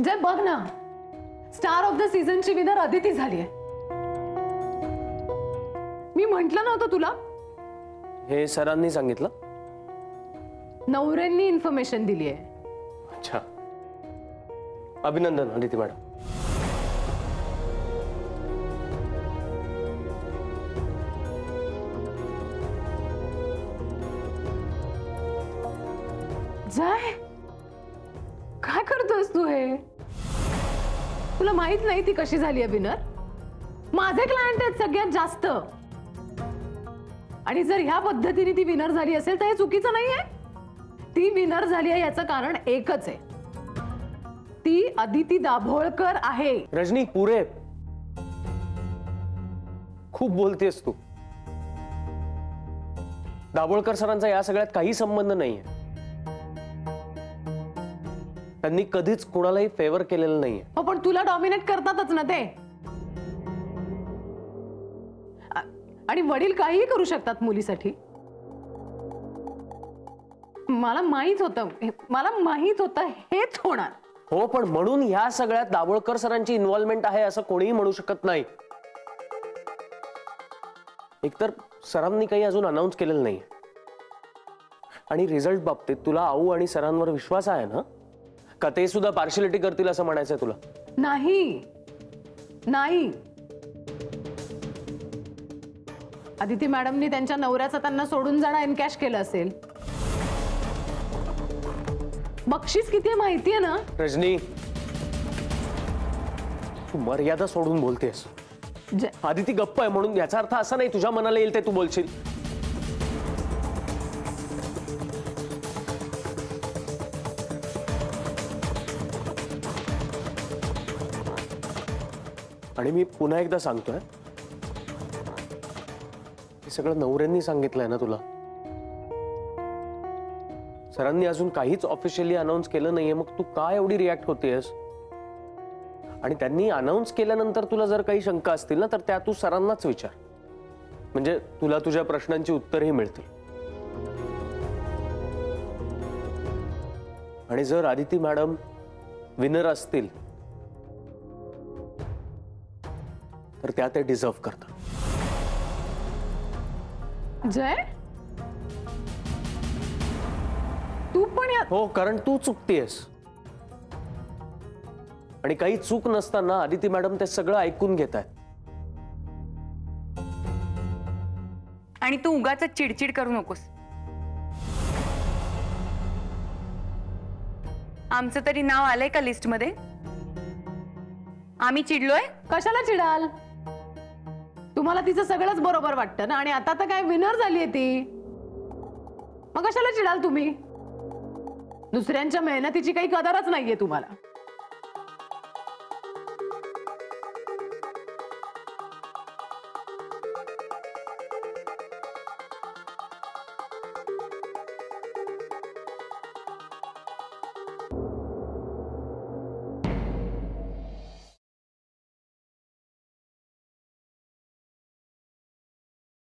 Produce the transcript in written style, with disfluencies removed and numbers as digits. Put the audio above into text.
जय बघ ना, star of the सीझनची विनर अदिती झाली आहे. मी म्हंटल नव्हतं तुला? हे सरांनी सांगितलं? नवऱ्यांनी इन्फॉर्मेशन दिली आहे. अच्छा, अभिनंदन अदिती मॅडम. जय, काय करतोस तू? हे तुला माहित नाही ती कशी झाली आहे विनर? माझे क्लायंट आहेत सगळ्यात जास्त, आणि जर ह्या पद्धतीने ती विनर झाली असेल तर हे चुकीचं नाहीये. ती विनर झाली आहे याचं कारण एकच आहे, ती अदिती दाभोळकर आहे. रजनी, पुरे खूप बोलतेस तू. दाभोळकर सरांचा या सगळ्यात काही संबंध नाहीये. त्यांनी कधीच कोणालाही फेवर केलेलं नाहीये. हो, पण तुला डॉमिनेट करतातच ना ते. आणि वडील काहीही करू शकतात मुलीसाठी. मला माहित होतं हेच होणार. हो, पण म्हणून ह्या सगळ्यात दाभोळकर सरांची इन्व्हॉल्वमेंट आहे असं कोणीही म्हणू शकत नाही. एकतर सरांनी काही अजून अनाउन्स केलेलं नाही, आणि रिझल्ट बाबतीत तुला आऊ आणि सरांवर विश्वास आहे ना? का ते सुद्धा पार्शियलिटी करतील असं म्हणायचंय तुला? नाही नाही, अदिती मॅडमनी त्यांच्या नवऱ्याचं त्यांना सोडून जाणं एनकॅश केलं असेल. बक्षीस किती माहितीये ना? रजनी, तू मर्यादा सोडून बोलतेस. आदिती गप्प आहे म्हणून याचा अर्थ असा नाही तुझ्या मनाला येईल ते तू बोलशील. आणि मी पुन्हा एकदा सांगतोय, हे सगळं नवऱ्यांनी सांगितलंय ना तुला? सरांनी अजून काहीच ऑफिशियली अनाउन्स केलं नाहीये, मग तू का एवढी रिॲक्ट होतेस? आणि त्यांनी अनाउन्स केल्यानंतर तुला जर काही शंका असतील ना, तर त्या तू सरांनाच विचार, म्हणजे तुला तुझ्या प्रश्नांची उत्तरही मिळतील. आणि जर आदिती मॅडम विनर असतील तर त्या ते डिझर्व करतात. जय, तू पण हो, कारण तू चुकतेस. आणि काही चूक नसताना आदिती मॅडम ते सगळं ऐकून घेतात. आणि तू उगाच चिडचिड करू नकोस. आमचं तरी नाव आलंय का लिस्ट मध्ये? आम्ही चिडलोय? कशाला चिडाल? तुम्हाला तिचं सगळंच बरोबर वाटतं ना, आणि आता तर काय विनर झालीये ती, मग कशाला चिडाल तुम्ही? दुसऱ्यांच्या मेहनतीची काही कदरच नाहीये तुम्हाला.